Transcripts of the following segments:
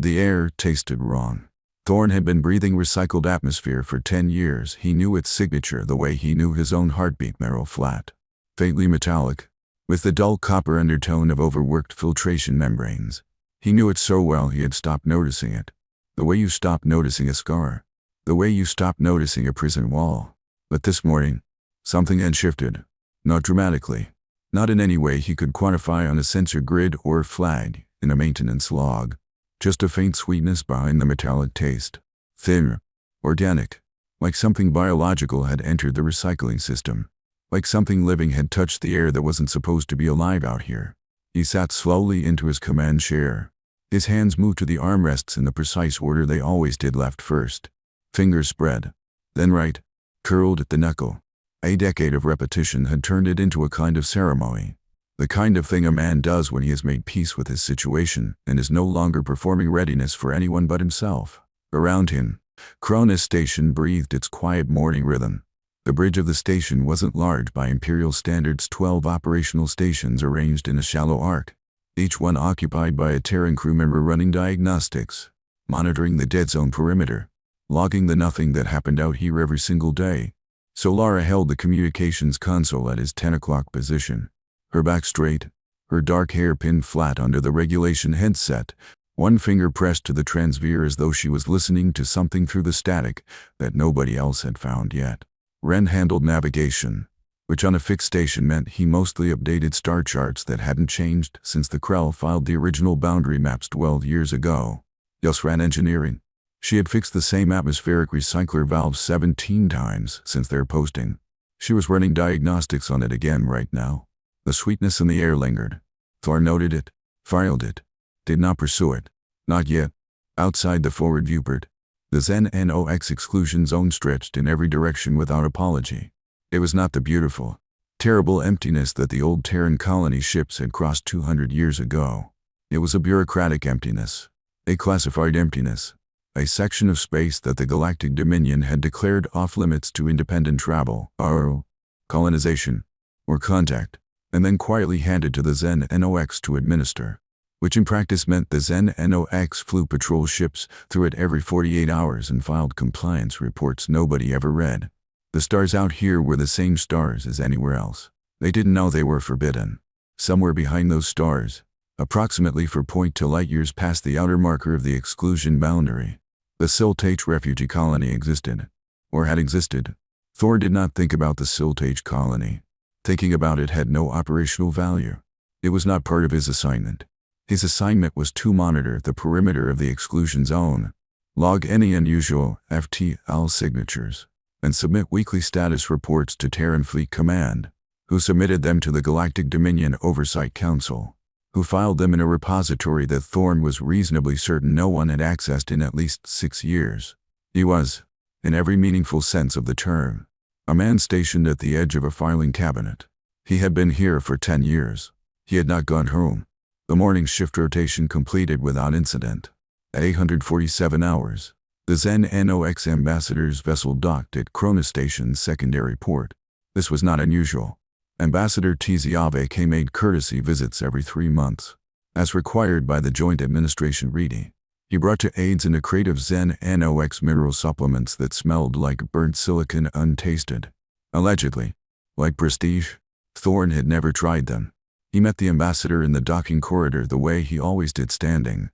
The air tasted wrong. Thorn had been breathing recycled atmosphere for 10 years. He knew its signature the way he knew his own heartbeat, marrow flat, faintly metallic, with the dull copper undertone of overworked filtration membranes. He knew it so well he had stopped noticing it. The way you stop noticing a scar. The way you stop noticing a prison wall. But this morning, something had shifted. Not dramatically. Not in any way he could quantify on a sensor grid or flag in a maintenance log. Just a faint sweetness behind the metallic taste. Thin. Organic. Like something biological had entered the recycling system. Like something living had touched the air that wasn't supposed to be alive out here. He sat slowly into his command chair. His hands moved to the armrests in the precise order they always did, left first. Fingers spread. Then right. Curled at the knuckle. A decade of repetition had turned it into a kind of ceremony. The kind of thing a man does when he has made peace with his situation and is no longer performing readiness for anyone but himself. Around him, Cronus Station breathed its quiet morning rhythm. The bridge of the station wasn't large by Imperial standards. 12 operational stations arranged in a shallow arc, each one occupied by a Terran crew member running diagnostics, monitoring the dead zone perimeter, logging the nothing that happened out here every single day. Solara held the communications console at his 10 o'clock position, her back straight, her dark hair pinned flat under the regulation headset, one finger pressed to the transmitter as though she was listening to something through the static that nobody else had found yet. Ren handled navigation, which on a fixed station meant he mostly updated star charts that hadn't changed since the Krell filed the original boundary maps 12 years ago. Yus ran engineering. She had fixed the same atmospheric recycler valve 17 times since their posting. She was running diagnostics on it again right now. The sweetness in the air lingered. Thor noted it, filed it, did not pursue it. Not yet. Outside the forward viewport, the Zen NOx exclusion zone stretched in every direction without apology. It was not the beautiful, terrible emptiness that the old Terran colony ships had crossed 200 years ago. It was a bureaucratic emptiness, a classified emptiness, a section of space that the Galactic Dominion had declared off-limits to independent travel, or colonization, or contact, and then quietly handed to the Zen NOx to administer, which in practice meant the Zen NOx flew patrol ships through it every 48 hours and filed compliance reports nobody ever read. The stars out here were the same stars as anywhere else. They didn't know they were forbidden. Somewhere behind those stars, approximately 4.2 light years past the outer marker of the exclusion boundary, the Sylth refugee colony existed, or had existed. Thor did not think about the Sylth colony. Thinking about it had no operational value. It was not part of his assignment. His assignment was to monitor the perimeter of the exclusion zone, log any unusual FTL signatures, and submit weekly status reports to Terran Fleet Command, who submitted them to the Galactic Dominion Oversight Council, who filed them in a repository that Thorn was reasonably certain no one had accessed in at least 6 years. He was, in every meaningful sense of the term, a man stationed at the edge of a filing cabinet. He had been here for 10 years. He had not gone home. The morning shift rotation completed without incident. At 847 hours, the Zen NOx ambassador's vessel docked at Cronus Station's secondary port. This was not unusual. Ambassador Tiziave made courtesy visits every 3 months, as required by the Joint Administration Treaty. He brought to aides in a crate of Zen NOx mineral supplements that smelled like burnt silicon untasted. Allegedly, like prestige, Thorn had never tried them. He met the ambassador in the docking corridor the way he always did, standing,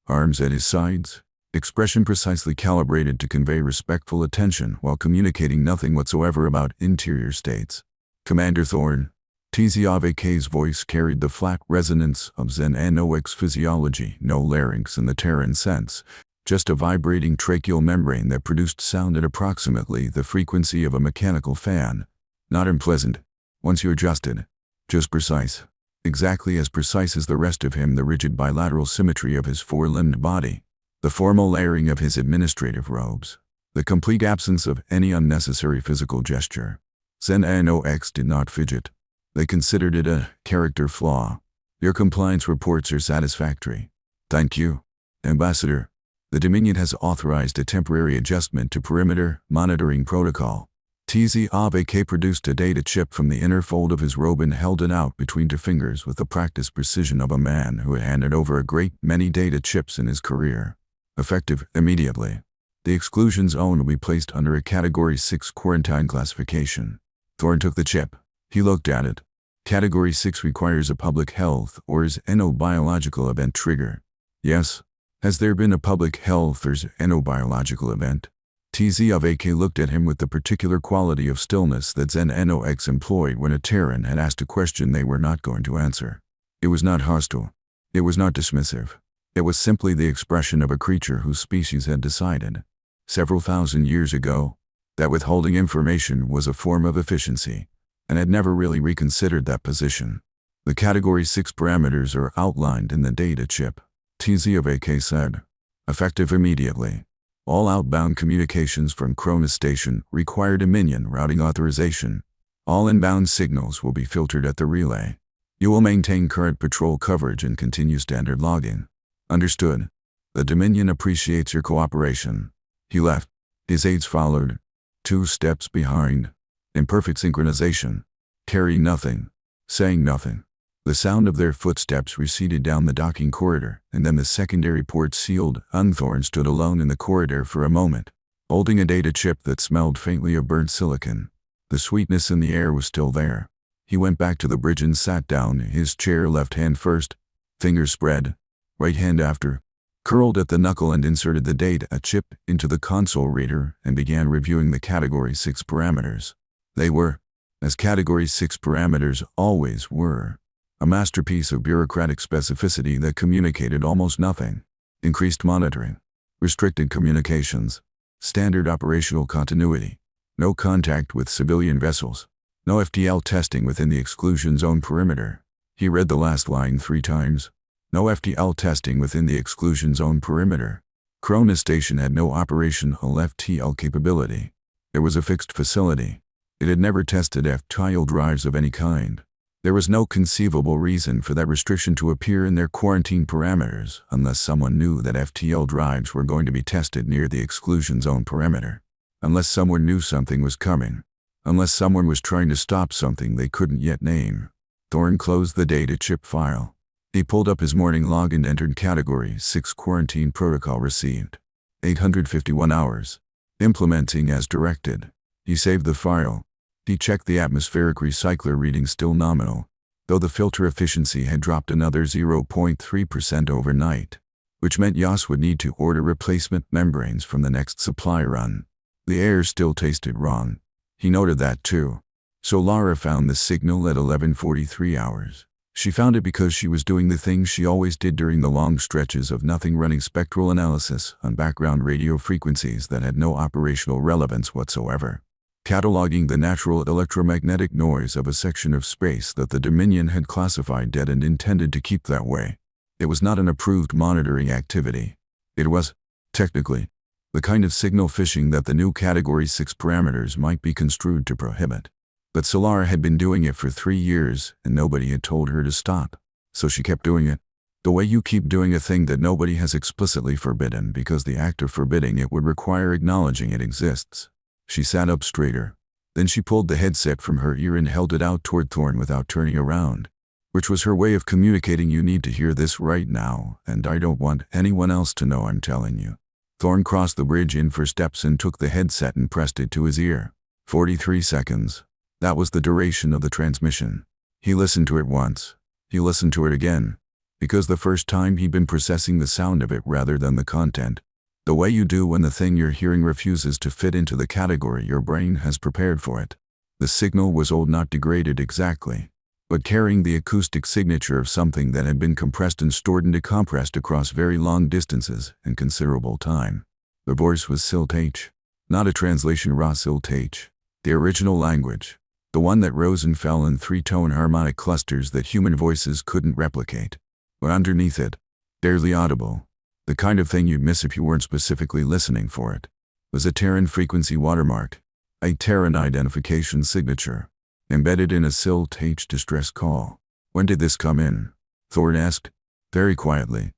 arms at his sides, expression precisely calibrated to convey respectful attention while communicating nothing whatsoever about interior states. Commander Thorn. Tiziave's voice carried the flat resonance of Zen NOx physiology, no larynx in the Terran sense, just a vibrating tracheal membrane that produced sound at approximately the frequency of a mechanical fan. Not unpleasant, once you adjusted. Just precise. Exactly as precise as the rest of him, the rigid bilateral symmetry of his four-limbed body, the formal layering of his administrative robes, the complete absence of any unnecessary physical gesture. Zen NOx did not fidget. They considered it a character flaw. Your compliance reports are satisfactory. Thank you, Ambassador. The Dominion has authorized a temporary adjustment to perimeter monitoring protocol. TZAVK produced a data chip from the inner fold of his robe and held it out between two fingers with the practiced precision of a man who had handed over a great many data chips in his career. Effective immediately. The exclusion zone will be placed under a Category 6 quarantine classification. Thorn took the chip. He looked at it. Category 6 requires a public health or is biological event trigger. Yes. Has there been a public health or biological event? TZAVK looked at him with the particular quality of stillness that Zen-NOX employed when a Terran had asked a question they were not going to answer. It was not hostile. It was not dismissive. It was simply the expression of a creature whose species had decided, several thousand years ago, that withholding information was a form of efficiency, and had never really reconsidered that position. The Category 6 parameters are outlined in the data chip. TZAVK said. Effective immediately. All outbound communications from Cronus Station require Dominion routing authorization. All inbound signals will be filtered at the relay. You will maintain current patrol coverage and continue standard logging. Understood. The Dominion appreciates your cooperation. He left. His aides followed. 2 steps behind. In perfect synchronization. Carrying nothing. Saying nothing. The sound of their footsteps receded down the docking corridor, and then the secondary port sealed. Thorn stood alone in the corridor for a moment, holding a data chip that smelled faintly of burnt silicon. The sweetness in the air was still there. He went back to the bridge and sat down, his chair left hand first, fingers spread, right hand after, curled at the knuckle and inserted the data chip into the console reader and began reviewing the Category 6 parameters. They were, as Category 6 parameters always were, a masterpiece of bureaucratic specificity that communicated almost nothing. Increased monitoring. Restricted communications. Standard operational continuity. No contact with civilian vessels. No FTL testing within the exclusion zone perimeter. He read the last line 3 times. No FTL testing within the exclusion zone perimeter. Cronus Station had no operational FTL capability. It was a fixed facility. It had never tested FTL drives of any kind. There was no conceivable reason for that restriction to appear in their quarantine parameters unless someone knew that FTL drives were going to be tested near the exclusion zone perimeter. Unless someone knew something was coming. Unless someone was trying to stop something they couldn't yet name. Thorn closed the data chip file. He pulled up his morning log and entered Category 6 quarantine protocol received. 851 hours. Implementing as directed. He saved the file. He checked the atmospheric recycler reading still nominal, though the filter efficiency had dropped another 0.3% overnight, which meant Yas would need to order replacement membranes from the next supply run. The air still tasted wrong. He noted that too. So Lara found the signal at 11:43 hours. She found it because she was doing the things she always did during the long stretches of nothing running spectral analysis on background radio frequencies that had no operational relevance whatsoever. Cataloging the natural electromagnetic noise of a section of space that the Dominion had classified dead and intended to keep that way. It was not an approved monitoring activity. It was, technically, the kind of signal phishing that the new Category 6 parameters might be construed to prohibit. But Solara had been doing it for 3 years, and nobody had told her to stop. So she kept doing it. The way you keep doing a thing that nobody has explicitly forbidden because the act of forbidding it would require acknowledging it exists. She sat up straighter. Then she pulled the headset from her ear and held it out toward Thorn without turning around, which was her way of communicating, you need to hear this right now, and I don't want anyone else to know I'm telling you. Thorn crossed the bridge in for steps and took the headset and pressed it to his ear. 43 seconds. That was the duration of the transmission. He listened to it once. He listened to it again, because the first time he'd been processing the sound of it rather than the content. The way you do when the thing you're hearing refuses to fit into the category your brain has prepared for it. The signal was old, not degraded exactly, but carrying the acoustic signature of something that had been compressed and stored and decompressed across very long distances and considerable time. The voice was Sylth H, not a translation raw Sylth H, the original language, the one that rose and fell in 3-tone harmonic clusters that human voices couldn't replicate. But underneath it, barely audible, the kind of thing you'd miss if you weren't specifically listening for it, was a Terran frequency watermark, a Terran identification signature, embedded in a Sylth H distress call. When did this come in? Thorn asked, very quietly.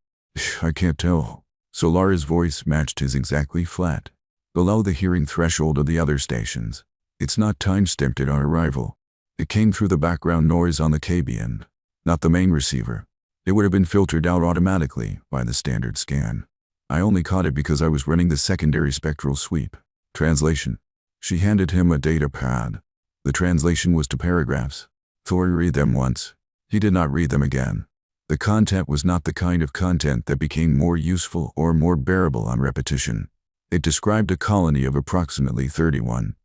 I can't tell. Solara's voice matched his exactly flat, below the hearing threshold of the other stations. It's not time-stamped at our arrival. It came through the background noise on the KBN, not the main receiver. It would have been filtered out automatically by the standard scan. I only caught it because I was running the secondary spectral sweep. Translation. She handed him a data pad. The translation was to paragraphs. Thor read them once. He did not read them again. The content was not the kind of content that became more useful or more bearable on repetition. It described a colony of approximately 31,000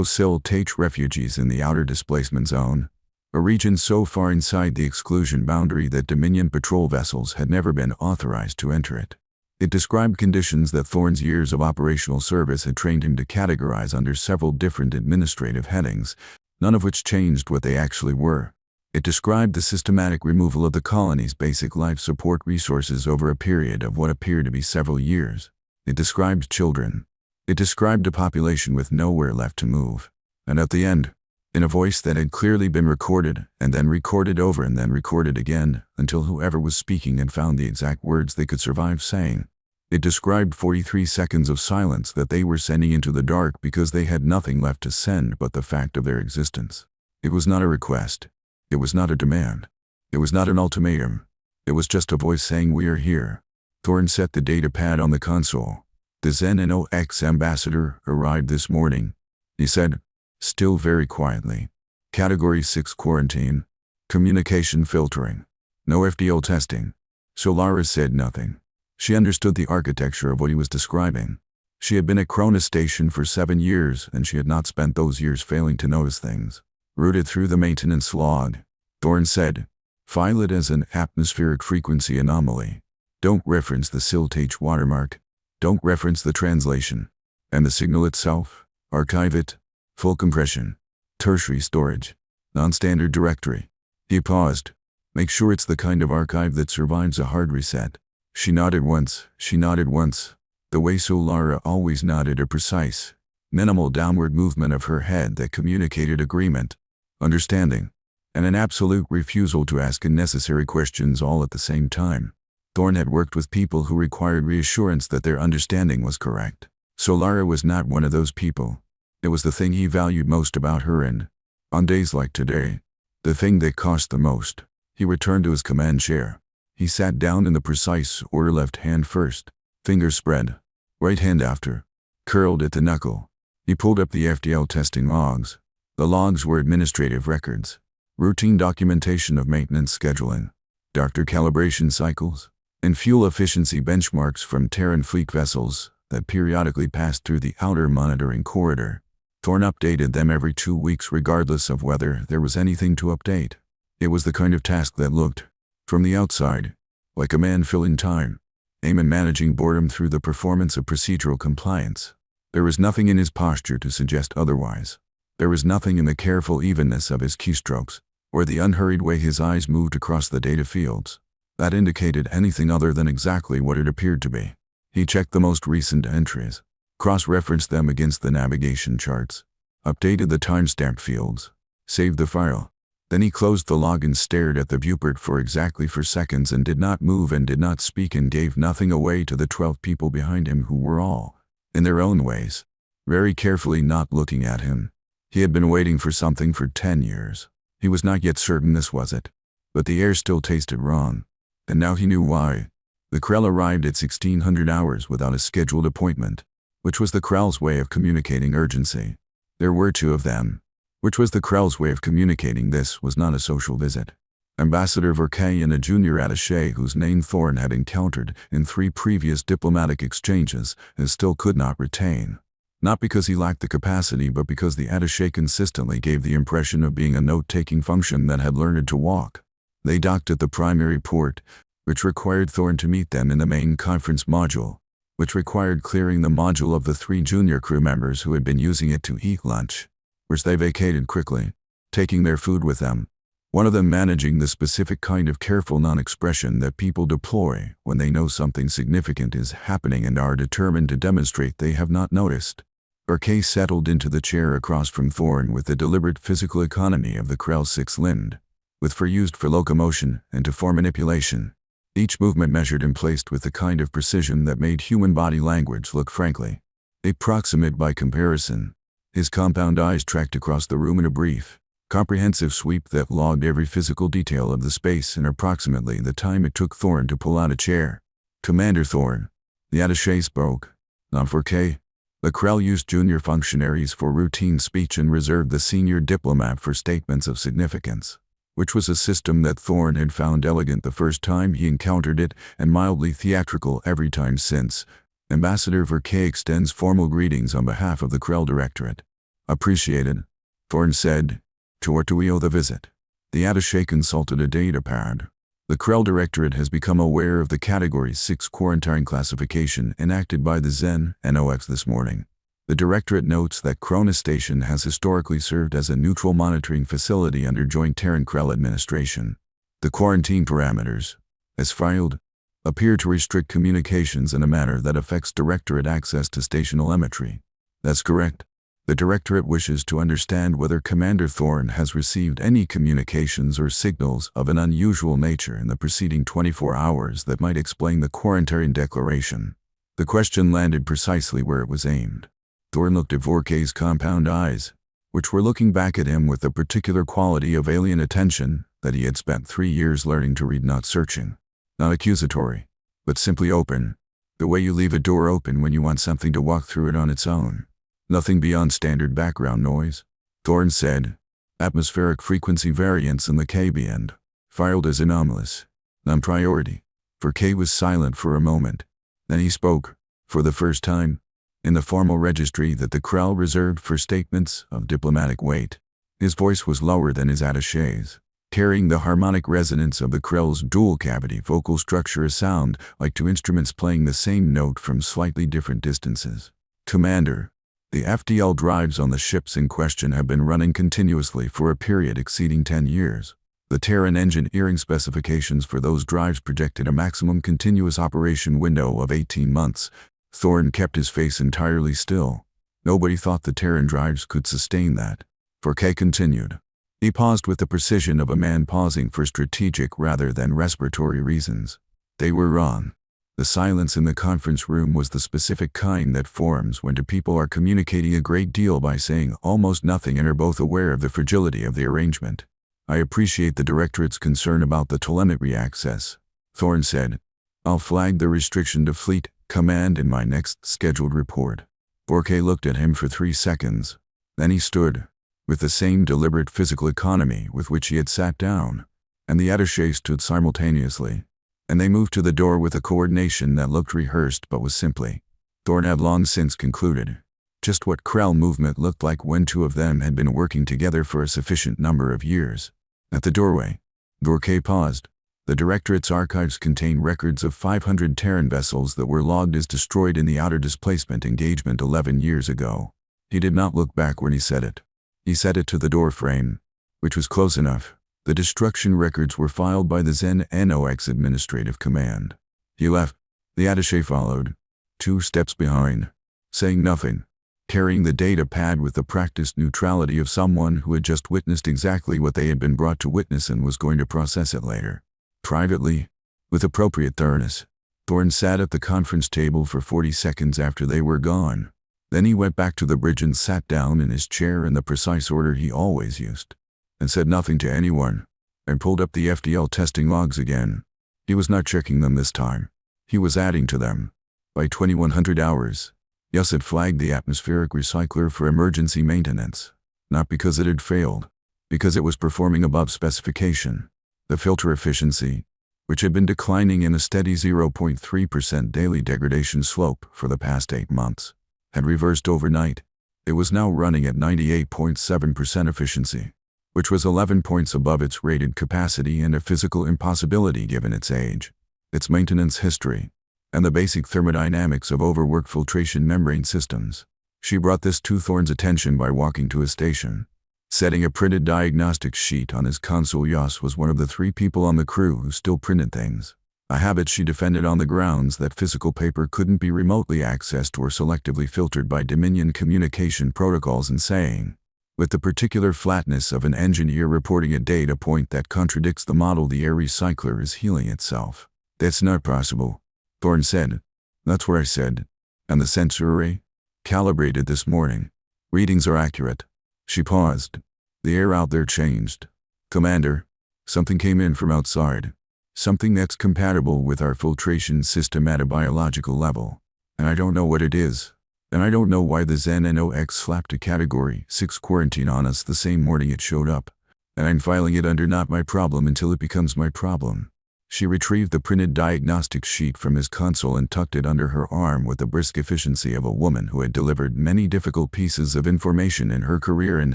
Sylth refugees in the outer displacement zone, a region so far inside the exclusion boundary that Dominion patrol vessels had never been authorized to enter it. It described conditions that Thorne's years of operational service had trained him to categorize under several different administrative headings, none of which changed what they actually were. It described the systematic removal of the colony's basic life support resources over a period of what appeared to be several years. It described children. It described a population with nowhere left to move. And at the end, in a voice that had clearly been recorded, and then recorded over and then recorded again, until whoever was speaking had found the exact words they could survive saying, it described 43 seconds of silence that they were sending into the dark because they had nothing left to send but the fact of their existence. It was not a request. It was not a demand. It was not an ultimatum. It was just a voice saying, "We are here." Thorne set the data pad on the console. "The ZenNOx ambassador arrived this morning," he said, still very quietly. "Category 6 quarantine. Communication filtering. No FDL testing." Solara said nothing. She understood the architecture of what he was describing. She had been at Cronus Station for 7 years, and she had not spent those years failing to notice things. Rooted through the maintenance log, Thorne said, "File it as an atmospheric frequency anomaly. Don't reference the Sylth watermark. Don't reference the translation. And the signal itself, archive it. Full compression. Tertiary storage. Non-standard directory." He paused. "Make sure it's the kind of archive that survives a hard reset." She nodded once. She nodded once. The way Solara always nodded, a precise, minimal downward movement of her head that communicated agreement, understanding, and an absolute refusal to ask unnecessary questions all at the same time. Thorne had worked with people who required reassurance that their understanding was correct. Solara was not one of those people. It was the thing he valued most about her, and, on days like today, the thing that cost the most. He returned to his command chair. He sat down in the precise order, left hand first, fingers spread, right hand after, curled at the knuckle. He pulled up the FDL testing logs. The logs were administrative records, routine documentation of maintenance scheduling, doctor calibration cycles, and fuel efficiency benchmarks from Terran fleet vessels that periodically passed through the outer monitoring corridor. Thorne updated them every 2 weeks regardless of whether there was anything to update. It was the kind of task that looked, from the outside, like a man filling time, aim and managing boredom through the performance of procedural compliance. There was nothing in his posture to suggest otherwise. There was nothing in the careful evenness of his keystrokes, or the unhurried way his eyes moved across the data fields, that indicated anything other than exactly what it appeared to be. He checked the most recent entries, cross-referenced them against the navigation charts, updated the timestamp fields, saved the file. Then he closed the log and stared at the viewport for exactly 4 seconds and did not move and did not speak and gave nothing away to the 12 people behind him who were all, in their own ways, very carefully not looking at him. He had been waiting for something for 10 years. He was not yet certain this was it, but the air still tasted wrong. And now he knew why. The Krell arrived at 1600 hours without a scheduled appointment, which was the Krell's way of communicating urgency. There were 2 of them. Which was the Krell's way of communicating this was not a social visit. Ambassador Verkay and a junior attaché whose name Thorne had encountered in 3 previous diplomatic exchanges and still could not retain. Not because he lacked the capacity, but because the attaché consistently gave the impression of being a note-taking function that had learned to walk. They docked at the primary port, which required Thorne to meet them in the main conference module, which required clearing the module of the 3 junior crew members who had been using it to eat lunch, which they vacated quickly, taking their food with them, one of them managing the specific kind of careful non-expression that people deploy when they know something significant is happening and are determined to demonstrate they have not noticed. Verkay settled into the chair across from Thorne with the deliberate physical economy of the Krell 6-limbed, with fur used for locomotion and to form manipulation, each movement measured and placed with the kind of precision that made human body language look frankly approximate by comparison. His compound eyes tracked across the room in a brief, comprehensive sweep that logged every physical detail of the space and approximately the time it took Thorn to pull out a chair. "Commander Thorn," the attaché spoke. "Not for K." The Krell used junior functionaries for routine speech and reserved the senior diplomat for statements of significance, which was a system that Thorn had found elegant the first time he encountered it and mildly theatrical every time since. "Ambassador Verkay extends formal greetings on behalf of the Krell Directorate." "Appreciated," Thorn said. "To what do we owe the visit?" The attaché consulted a data pad. The Krell Directorate has become aware of the Category 6 quarantine classification enacted by the Zen NOx this morning. The Directorate notes that Cronus Station has historically served as a neutral monitoring facility under joint Terran-Krell administration. The quarantine parameters, as filed, appear to restrict communications in a manner that affects Directorate access to station telemetry. That's correct. The Directorate wishes to understand whether Commander Thorn has received any communications or signals of an unusual nature in the preceding 24 hours that might explain the quarantine declaration. The question landed precisely where it was aimed. Thorn looked at Vorkay's compound eyes, which were looking back at him with the particular quality of alien attention that he had spent 3 years learning to read, not searching. Not accusatory, but simply open. The way you leave a door open when you want something to walk through it on its own. "Nothing beyond standard background noise," Thorn said. "Atmospheric frequency variance in the K band, filed as anomalous. Non-priority." For K was silent for a moment. Then he spoke, for the first time, in the formal registry that the Krell reserved for statements of diplomatic weight. His voice was lower than his attaché's, carrying the harmonic resonance of the Krell's dual-cavity vocal structure, a sound like two instruments playing the same note from slightly different distances. "Commander, the FDL drives on the ships in question have been running continuously for a period exceeding 10 years. The Terran engineering specifications for those drives projected a maximum continuous operation window of 18 months. Thorn kept his face entirely still. Nobody thought the Terran drives could sustain that. Forkay continued. He paused with the precision of a man pausing for strategic rather than respiratory reasons. They were wrong. The silence in the conference room was the specific kind that forms when two people are communicating a great deal by saying almost nothing and are both aware of the fragility of the arrangement. "I appreciate the Directorate's concern about the telemetry access," Thorn said. "I'll flag the restriction to Fleet Command in my next scheduled report." Borke looked at him for 3 seconds. Then he stood, with the same deliberate physical economy with which he had sat down, and the attaché stood simultaneously. And they moved to the door with a coordination that looked rehearsed but was simply. Thorn had long since concluded just what Krell movement looked like when two of them had been working together for a sufficient number of years. At the doorway, Borke paused. The Directorate's archives contain records of 500 Terran vessels that were logged as destroyed in the outer displacement engagement 11 years ago. He did not look back when he said it. He said it to the door frame, which was close enough. The destruction records were filed by the Zen NOx Administrative Command. He left. The attaché followed, 2 steps behind, saying nothing, carrying the data pad with the practiced neutrality of someone who had just witnessed exactly what they had been brought to witness and was going to process it later. Privately, with appropriate thoroughness, Thorn sat at the conference table for 40 seconds after they were gone. Then he went back to the bridge and sat down in his chair in the precise order he always used, and said nothing to anyone, and pulled up the FDL testing logs again. He was not checking them this time. He was adding to them. By 2100 hours, Yus had flagged the atmospheric recycler for emergency maintenance, not because it had failed, because it was performing above specification. The filter efficiency, which had been declining in a steady 0.3% daily degradation slope for the past 8 months, had reversed overnight. It was now running at 98.7% efficiency, which was 11 points above its rated capacity and a physical impossibility given its age, its maintenance history, and the basic thermodynamics of overworked filtration membrane systems. She brought this to Thorn's attention by walking to his station. Setting a printed diagnostic sheet on his console, Yas was one of the 3 people on the crew who still printed things, a habit she defended on the grounds that physical paper couldn't be remotely accessed or selectively filtered by Dominion communication protocols, and saying, with the particular flatness of an engineer reporting a data point that contradicts the model the air recycler is healing itself. "That's not possible," Thorn said. "That's what I said. And the sensor array? Calibrated this morning. Readings are accurate. She paused. The air out there changed. Commander, something came in from outside. Something that's compatible with our filtration system at a biological level. And I don't know what it is. And I don't know why the ZenNOx slapped a Category 6 quarantine on us the same morning it showed up. And I'm filing it under not my problem until it becomes my problem. She retrieved the printed diagnostic sheet from his console and tucked it under her arm with the brisk efficiency of a woman who had delivered many difficult pieces of information in her career and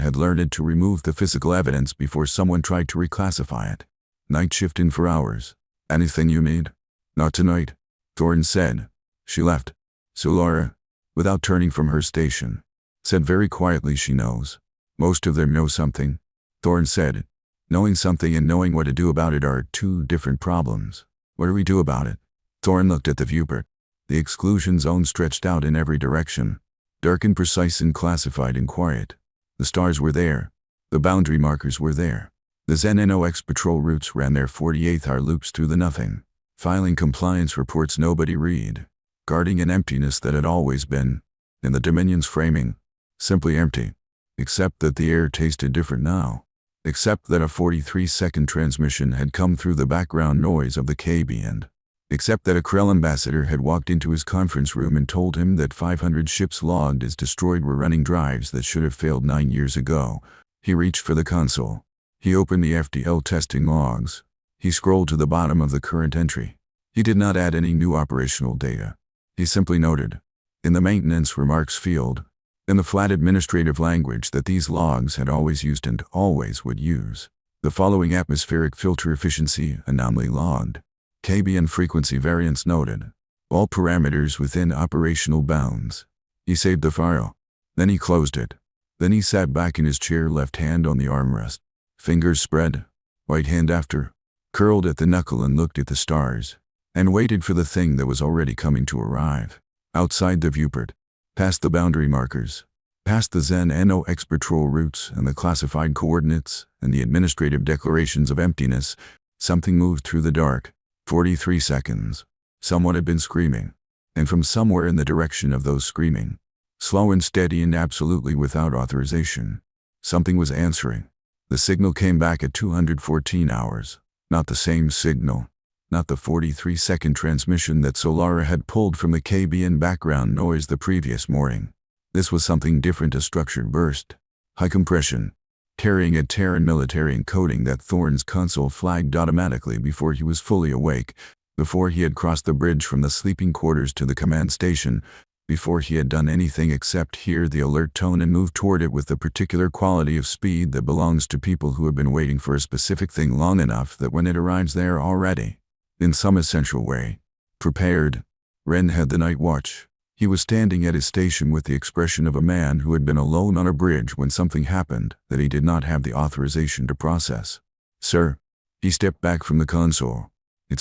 had learned to remove the physical evidence before someone tried to reclassify it. Night shift in for hours. Anything you need? Not tonight, Thorne said. She left. Solara, without turning from her station, said very quietly she knows. Most of them know something, Thorne said. Knowing something and knowing what to do about it are two different problems. What do we do about it? Thorne looked at the viewport. The exclusion zone stretched out in every direction, dark and precise and classified and quiet. The stars were there. The boundary markers were there. The ZenNOx patrol routes ran their 48-hour loops through the nothing, filing compliance reports nobody read, guarding an emptiness that had always been, in the Dominion's framing, simply empty, except that the air tasted different now. Except that a 43-second transmission had come through the background noise of the KB and except that a Krell ambassador had walked into his conference room and told him that 500 ships logged as destroyed were running drives that should have failed 9 years ago. He reached for the console. He opened the FDL testing logs. He scrolled to the bottom of the current entry. He did not add any new operational data. He simply noted, in the maintenance remarks field, in the flat administrative language that these logs had always used and always would use, the following atmospheric filter efficiency anomaly logged. KB and frequency variance noted. All parameters within operational bounds. He saved the file. Then he closed it. Then he sat back in his chair, left hand on the armrest. Fingers spread. Right hand after. Curled at the knuckle and looked at the stars. And waited for the thing that was already coming to arrive. Outside the viewport. Past the boundary markers, past the ZenNOx patrol routes and the classified coordinates and the administrative declarations of emptiness, something moved through the dark. 43 seconds. Someone had been screaming. And from somewhere in the direction of those screaming, slow and steady and absolutely without authorization, something was answering. The signal came back at 214 hours. Not the same signal. Not the 43-second transmission that Solara had pulled from the KB and background noise the previous morning. This was something different, a structured burst. High compression. Carrying a Terran military encoding that Thorne's console flagged automatically before he was fully awake, before he had crossed the bridge from the sleeping quarters to the command station, before he had done anything except hear the alert tone and move toward it with the particular quality of speed that belongs to people who have been waiting for a specific thing long enough that when it arrives they are already, in some essential way, prepared. Ren had the night watch. He was standing at his station with the expression of a man who had been alone on a bridge when something happened that he did not have the authorization to process. Sir. He stepped back from the console.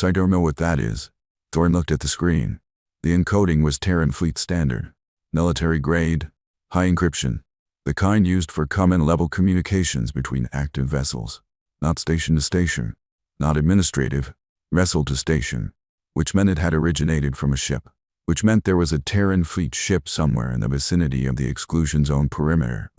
I don't know what that is. Thorne looked at the screen. The encoding was Terran Fleet Standard. Military grade. High encryption. The kind used for common-level communications between active vessels. Not station to station. Not administrative. Vessel to station. Which meant it had originated from a ship. Which meant there was a Terran fleet ship somewhere in the vicinity of the exclusion zone perimeter.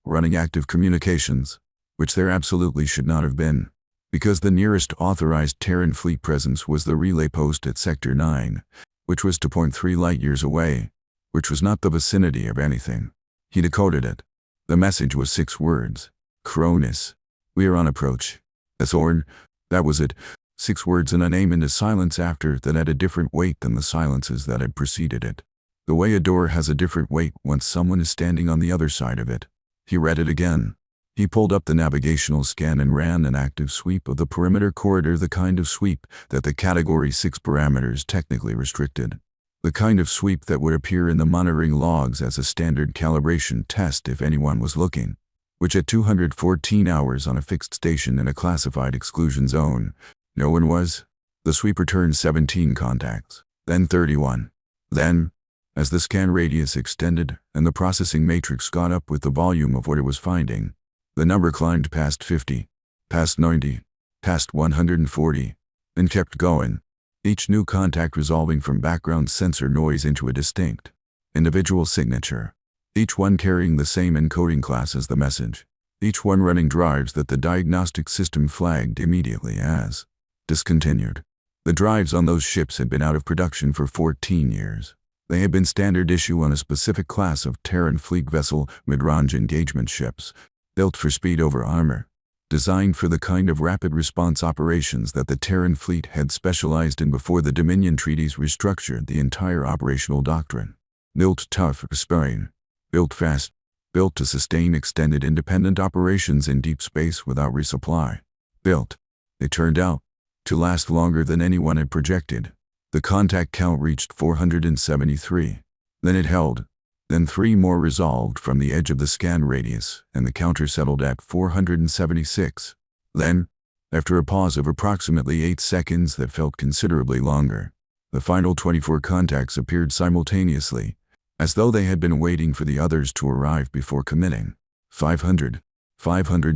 Running active communications. Which there absolutely should not have been. Because the nearest authorized Terran fleet presence was the relay post at Sector 9, which was 2.3 light-years away, which was not the vicinity of anything. He decoded it. The message was 6 words. Cronus. We are on approach. Thorne. That was it. 6 words and a name into silence after that had a different weight than the silences that had preceded it. The way a door has a different weight once someone is standing on the other side of it. He read it again. He pulled up the navigational scan and ran an active sweep of the perimeter corridor, the kind of sweep that the Category 6 parameters technically restricted. The kind of sweep that would appear in the monitoring logs as a standard calibration test if anyone was looking, which at 214 hours on a fixed station in a classified exclusion zone, no one was. The sweep returned 17 contacts, then 31. Then, as the scan radius extended and the processing matrix got up with the volume of what it was finding, the number climbed past 50, past 90, past 140, and kept going, each new contact resolving from background sensor noise into a distinct, individual signature. each one carrying the same encoding class as the message, each one running drives that the diagnostic system flagged immediately as discontinued. The drives on those ships had been out of production for 14 years. They had been standard issue on a specific class of Terran fleet vessel mid-range engagement ships, built for speed over armor, designed for the kind of rapid response operations that the Terran fleet had specialized in before the Dominion treaties restructured the entire operational doctrine. Built tough for Spain, built fast, built to sustain extended independent operations in deep space without resupply. Built, it turned out, to last longer than anyone had projected. The contact count reached 473. Then it held. Then 3 more resolved from the edge of the scan radius, and the counter settled at 476. Then, after a pause of approximately 8 seconds that felt considerably longer, the final 24 contacts appeared simultaneously, as though they had been waiting for the others to arrive before committing. 500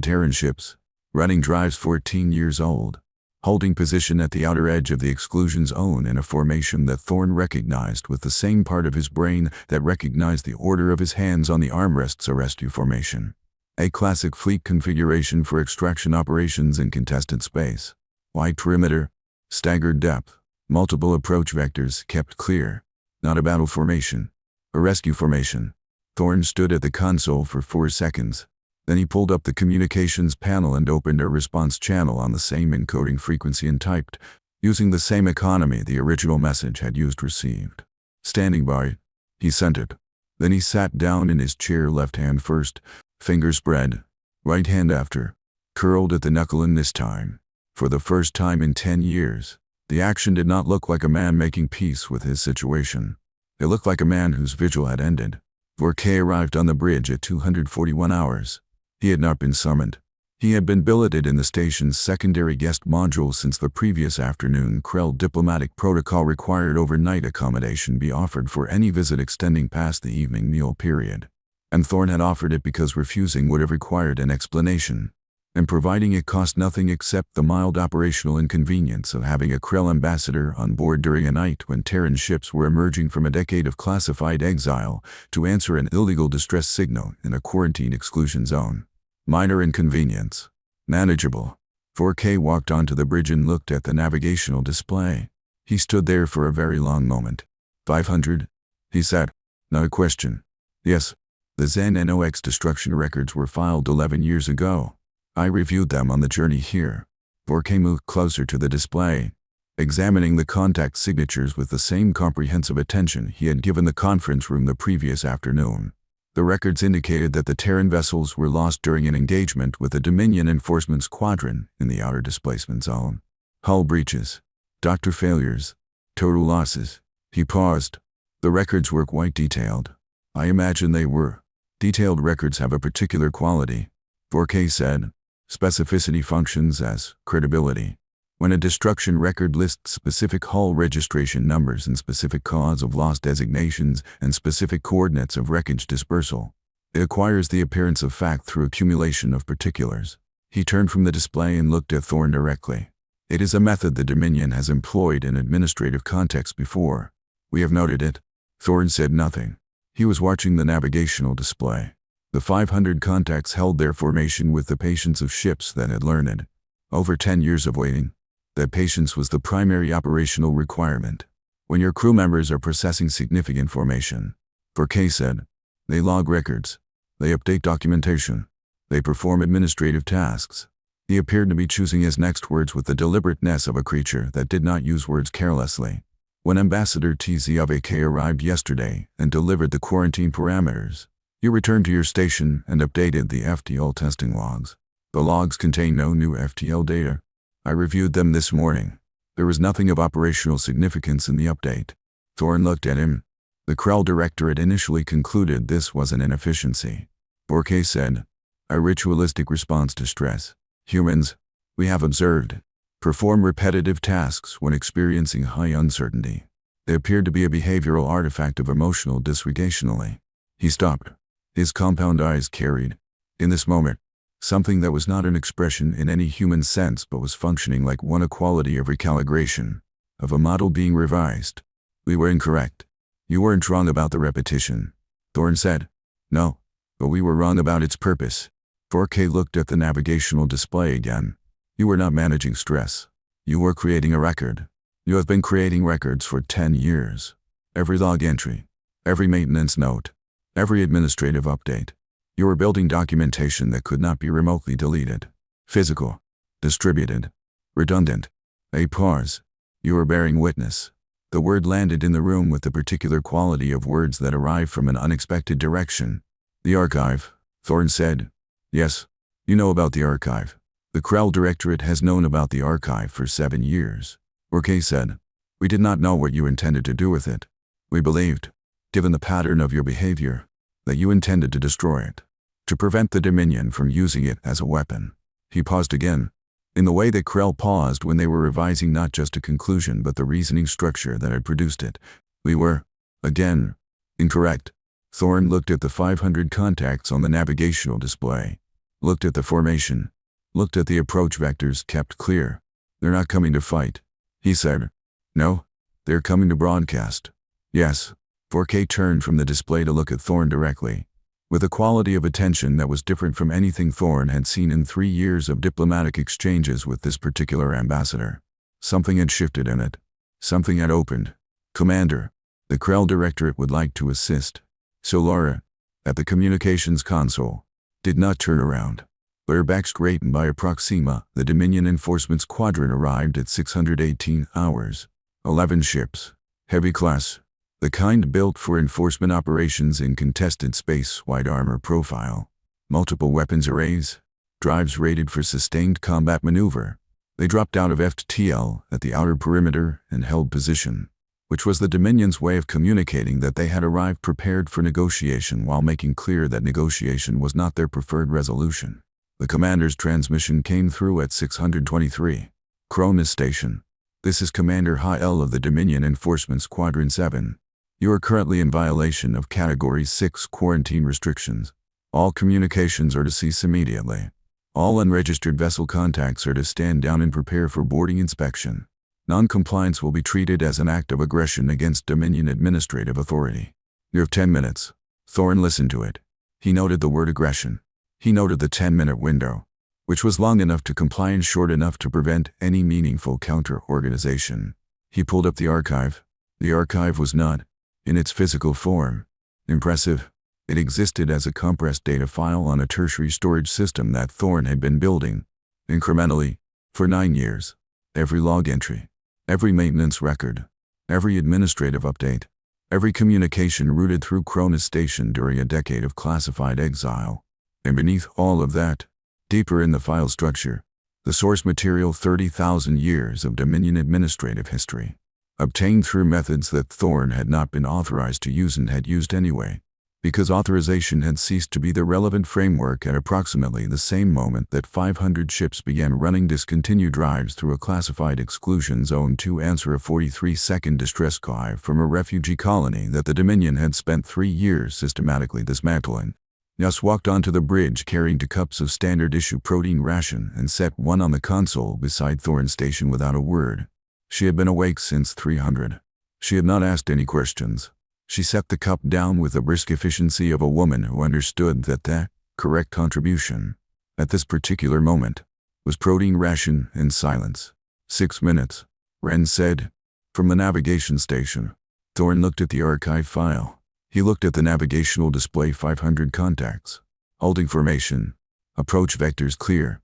Terran ships, running drives 14 years old, holding position at the outer edge of the exclusion zone in a formation that Thorn recognized with the same part of his brain that recognized the order of his hands on the armrests, a rescue formation. A classic fleet configuration for extraction operations in contested space. Wide perimeter, staggered depth, multiple approach vectors kept clear. Not a battle formation, a rescue formation. Thorn stood at the console for 4 seconds. Then he pulled up the communications panel and opened a response channel on the same encoding frequency and typed, using the same economy the original message had used received. Standing by, he sent it. Then he sat down in his chair, left hand first, fingers spread, right hand after, curled at the knuckle, and this time, for the first time in 10 years, the action did not look like a man making peace with his situation. It looked like a man whose vigil had ended. Vorkay arrived on the bridge at 241 hours. He had not been summoned. He had been billeted in the station's secondary guest module since the previous afternoon. Krell diplomatic protocol required overnight accommodation be offered for any visit extending past the evening meal period. And Thorn had offered it because refusing would have required an explanation, and providing it cost nothing except the mild operational inconvenience of having a Krell ambassador on board during a night when Terran ships were emerging from a decade of classified exile to answer an illegal distress signal in a quarantine exclusion zone. Minor inconvenience. Manageable. 4K walked onto the bridge and looked at the navigational display. He stood there for a very long moment. 500? He said. No question. Yes. The Zen NOx destruction records were filed 11 years ago. I reviewed them on the journey here. 4K moved closer to the display, examining the contact signatures with the same comprehensive attention he had given the conference room the previous afternoon. The records indicated that the Terran vessels were lost during an engagement with the Dominion Enforcement Squadron in the outer displacement zone. Hull breaches, doctor failures, total losses. He paused. The records were quite detailed. I imagine they were. Detailed records have a particular quality, 4K said. Specificity functions as credibility. When a destruction record lists specific hull registration numbers and specific cause of loss designations and specific coordinates of wreckage dispersal, it acquires the appearance of fact through accumulation of particulars. He turned from the display and looked at Thorn directly. It is a method the Dominion has employed in administrative contexts before. We have noted it. Thorn said nothing. He was watching the navigational display. The 500 contacts held their formation with the patience of ships that had learned, over 10 years of waiting, that patience was the primary operational requirement. When your crew members are processing significant formation, 4K said, they log records, they update documentation, they perform administrative tasks. He appeared to be choosing his next words with the deliberateness of a creature that did not use words carelessly. When Ambassador TZAVK arrived yesterday and delivered the quarantine parameters, you returned to your station and updated the FTL testing logs. The logs contain no new FTL data. I reviewed them this morning. There was nothing of operational significance in the update. Thorn looked at him. The Krell Directorate initially concluded this was an inefficiency. 4K said, a ritualistic response to stress. Humans, we have observed, perform repetitive tasks when experiencing high uncertainty. They appeared to be a behavioral artifact of emotional dysregulationally. He stopped. His compound eyes carried, in this moment, something that was not an expression in any human sense but was functioning like one, a quality of recalibration, of a model being revised. We were incorrect. You weren't wrong about the repetition, Thorn said. No, but we were wrong about its purpose. 4K looked at the navigational display again. You were not managing stress. You were creating a record. You have been creating records for 10 years. Every log entry, every maintenance note, every administrative update. You were building documentation that could not be remotely deleted. Physical, distributed, redundant. A pause. You were bearing witness. The word landed in the room with the particular quality of words that arrive from an unexpected direction. The archive, Thorne said. Yes, you know about the archive. The Krell Directorate has known about the archive for 7 years. Orkay said. We did not know what you intended to do with it. We believed, given the pattern of your behavior, that you intended to destroy it, to prevent the Dominion from using it as a weapon. He paused again, in the way that Krell paused when they were revising not just a conclusion but the reasoning structure that had produced it. We were, again, incorrect. Thorne looked at the 500 contacts on the navigational display, looked at the formation, looked at the approach vectors kept clear. They're not coming to fight, he said. No, they're coming to broadcast. Yes. 4K turned from the display to look at Thorne directly, with a quality of attention that was different from anything Thorne had seen in 3 years of diplomatic exchanges with this particular ambassador. Something had shifted in it. Something had opened. Commander, the Krell Directorate would like to assist. So Laura, at the communications console, did not turn around. Bareback straight and by Proxima, the Dominion Enforcement Squadron arrived at 618 hours. 11 ships. Heavy class. The kind built for enforcement operations in contested space-wide armor profile. Multiple weapons arrays. Drives rated for sustained combat maneuver. They dropped out of FTL at the outer perimeter and held position, which was the Dominion's way of communicating that they had arrived prepared for negotiation while making clear that negotiation was not their preferred resolution. The commander's transmission came through at 623. Cronus Station. This is Commander High-L of the Dominion Enforcement Squadron 7. You are currently in violation of Category 6 quarantine restrictions. All communications are to cease immediately. All unregistered vessel contacts are to stand down and prepare for boarding inspection. Non-compliance will be treated as an act of aggression against Dominion Administrative Authority. You have 10 minutes. Thorne listened to it. He noted the word aggression. He noted the 10-minute window, which was long enough to comply and short enough to prevent any meaningful counter-organization. He pulled up the archive. The archive was not, in its physical form, impressive. It existed as a compressed data file on a tertiary storage system that Thorne had been building, incrementally, for 9 years. Every log entry, every maintenance record, every administrative update, every communication routed through Cronus Station during a decade of classified exile. And beneath all of that, deeper in the file structure, the source material 30,000 years of Dominion administrative history, obtained through methods that Thorne had not been authorized to use and had used anyway, because authorization had ceased to be the relevant framework at approximately the same moment that 500 ships began running discontinued drives through a classified exclusion zone to answer a 43-second distress cry from a refugee colony that the Dominion had spent 3 years systematically dismantling. Yas walked onto the bridge carrying 2 cups of standard-issue protein ration and set one on the console beside Thorne's station without a word. She had been awake since 300. She had not asked any questions. She set the cup down with the brisk efficiency of a woman who understood that the correct contribution, at this particular moment, was protein ration and silence. 6 minutes, Wren said. From the navigation station, Thorne looked at the archive file. He looked at the navigational display 500 contacts. Holding formation. Approach vectors clear.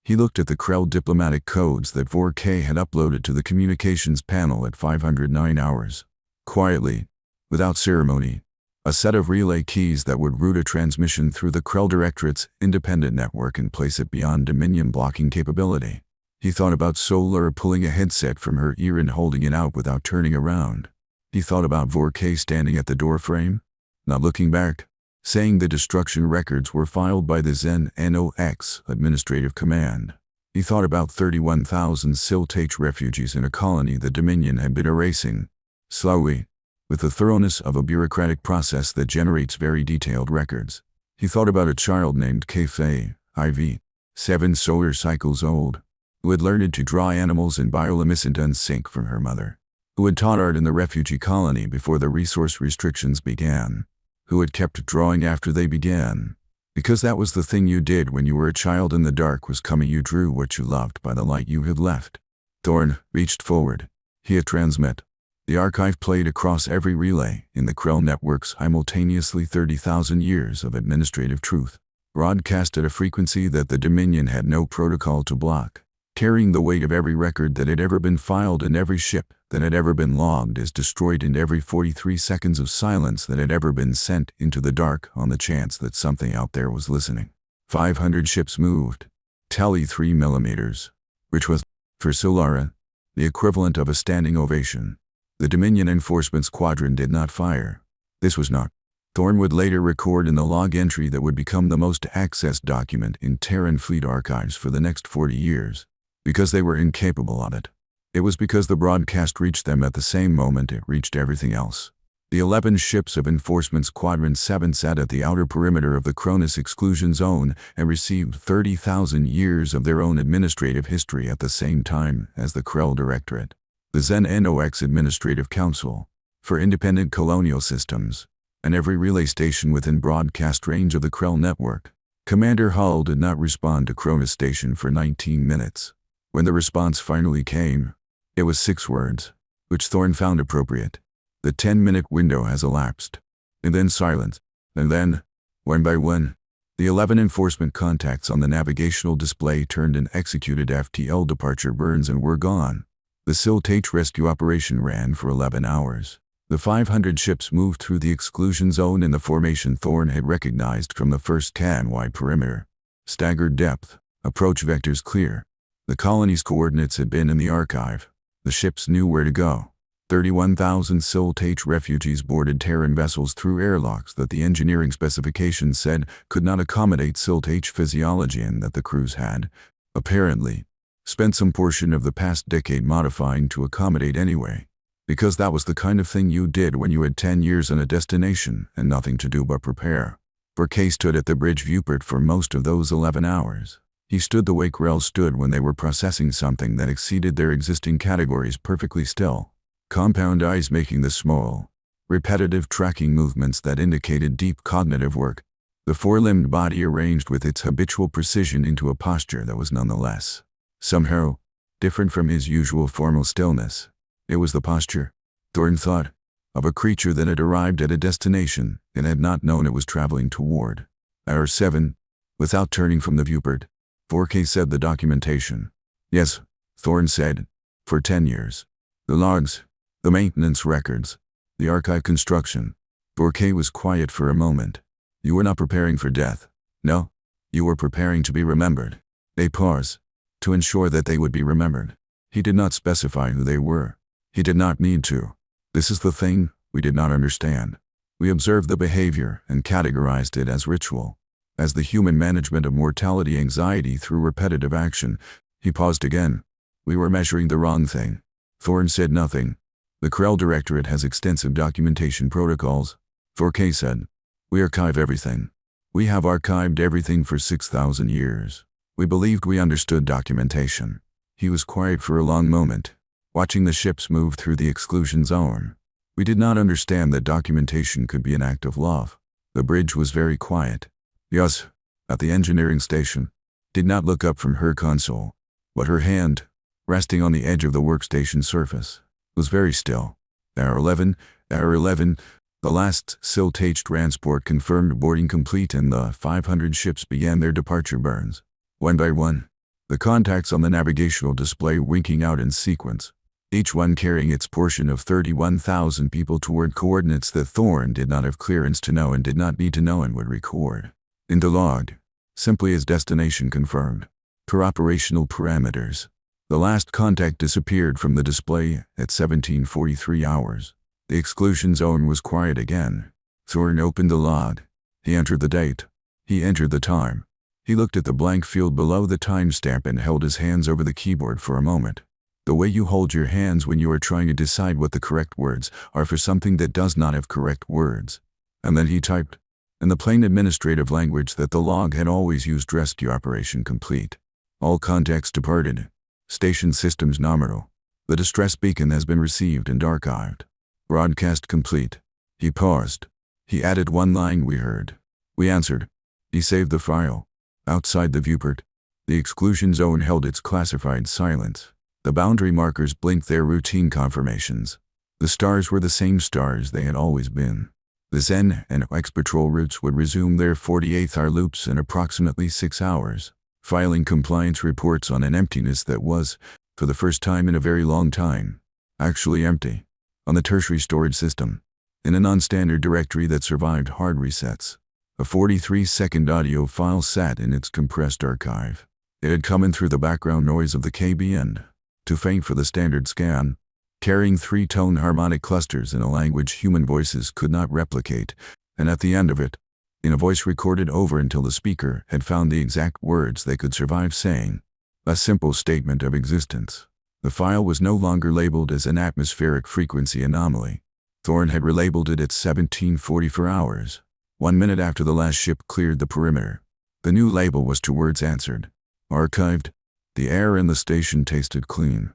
He looked at the Krell diplomatic codes that 4K had uploaded to the communications panel at 509 hours. Quietly, without ceremony, a set of relay keys that would route a transmission through the Krell Directorate's independent network and place it beyond Dominion blocking capability. He thought about Solar pulling a headset from her ear and holding it out without turning around. He thought about 4K standing at the doorframe, not looking back, saying the destruction records were filed by the Zen NOX Administrative Command. He thought about 31,000 Sylth refugees in a colony the Dominion had been erasing, slowly, with the thoroughness of a bureaucratic process that generates very detailed records. He thought about a child named Kei IV, 7 solar cycles old, who had learned to draw animals in bioluminescent sync from her mother, who had taught art in the refugee colony before the resource restrictions began. who had kept drawing after they began. Because that was the thing you did when you were a child and the dark was coming. You drew what you loved by the light you had left. Thorn reached forward. He hit transmit. The archive played across every relay in the Krell network simultaneously 30,000 years of administrative truth, broadcast at a frequency that the Dominion had no protocol to block, carrying the weight of every record that had ever been filed and every ship that had ever been logged as destroyed and every 43 seconds of silence that had ever been sent into the dark on the chance that something out there was listening. 500 ships moved. Tally 3 millimeters, which was, for Solara, the equivalent of a standing ovation. The Dominion Enforcement Squadron did not fire. This was not. Thorn would later record in the log entry that would become the most accessed document in Terran fleet archives for the next 40 years. Because they were incapable of it. It was because the broadcast reached them at the same moment it reached everything else. The 11 ships of Enforcement Squadron 7 sat at the outer perimeter of the Cronus exclusion zone and received 30,000 years of their own administrative history at the same time as the Krell Directorate, the Zen NOX Administrative Council, for Independent Colonial Systems, and every relay station within broadcast range of the Krell network. Commander Hull did not respond to Cronus Station for 19 minutes. When the response finally came, it was 6 words, which Thorn found appropriate. The 10-minute window has elapsed. And then silence. And then, one by one, the 11 enforcement contacts on the navigational display turned and executed FTL departure burns and were gone. The Sylth rescue operation ran for 11 hours. The 500 ships moved through the exclusion zone in the formation Thorn had recognized from the first can-wide perimeter. Staggered depth, approach vectors clear. The colony's coordinates had been in the archive. The ships knew where to go. 31,000 Sylth refugees boarded Terran vessels through airlocks that the engineering specifications said could not accommodate Sylth physiology and that the crews had, apparently, spent some portion of the past decade modifying to accommodate anyway. Because that was the kind of thing you did when you had 10 years and a destination and nothing to do but prepare. Burke stood at the bridge viewport for most of those 11 hours. He stood the way Krell stood when they were processing something that exceeded their existing categories perfectly still. Compound eyes making the small, repetitive tracking movements that indicated deep cognitive work. The four-limbed body arranged with its habitual precision into a posture that was nonetheless, somehow, different from his usual formal stillness. It was the posture, Thorn thought, of a creature that had arrived at a destination and had not known it was traveling toward. Hour 7, without turning from the viewport, 4K said the documentation. Yes, Thorn said, for 10 years. The logs, the maintenance records, the archive construction. 4K was quiet for a moment. You were not preparing for death. No, you were preparing to be remembered. A pause, to ensure that they would be remembered. He did not specify who they were. He did not need to. This is the thing we did not understand. We observed the behavior and categorized it as ritual, as the human management of mortality anxiety through repetitive action. He paused again. We were measuring the wrong thing. Thorn said nothing. The Krell Directorate has extensive documentation protocols. 4K said. We archive everything. We have archived everything for 6,000 years. We believed we understood documentation. He was quiet for a long moment, watching the ships move through the exclusion zone. We did not understand that documentation could be an act of love. The bridge was very quiet. Yus, at the engineering station, did not look up from her console, but her hand, resting on the edge of the workstation surface, was very still. Hour 11, the last Sylth transport confirmed boarding complete and the 500 ships began their departure burns. One by one, the contacts on the navigational display winking out in sequence, each one carrying its portion of 31,000 people toward coordinates that Thorn did not have clearance to know and did not need to know and would record. Into log, simply as destination confirmed. Per operational parameters. The last contact disappeared from the display at 17:43 hours. The exclusion zone was quiet again. Thorn opened the log. He entered the date. He entered the time. He looked at the blank field below the timestamp and held his hands over the keyboard for a moment. The way you hold your hands when you are trying to decide what the correct words are for something that does not have correct words. And then he typed, in the plain administrative language that the log had always used, rescue operation complete. All contacts departed. Station systems nominal. The distress beacon has been received and archived. Broadcast complete. He paused. He added one line we heard. We answered. He saved the file. Outside the viewport, the exclusion zone held its classified silence. The boundary markers blinked their routine confirmations. The stars were the same stars they had always been. The Zen and X patrol routes would resume their 48-hour loops in approximately 6 hours, filing compliance reports on an emptiness that was, for the first time in a very long time, actually empty. On the tertiary storage system, in a non-standard directory that survived hard resets, a 43-second audio file sat in its compressed archive. It had come in through the background noise of the KB end, too faint for the standard scan, carrying 3-tone harmonic clusters in a language human voices could not replicate, and at the end of it, in a voice recorded over until the speaker had found the exact words they could survive saying, a simple statement of existence. The file was no longer labeled as an atmospheric frequency anomaly. Thorne had relabeled it at 1744 hours, 1 minute after the last ship cleared the perimeter. The new label was 2 words answered. Archived. The air in the station tasted clean.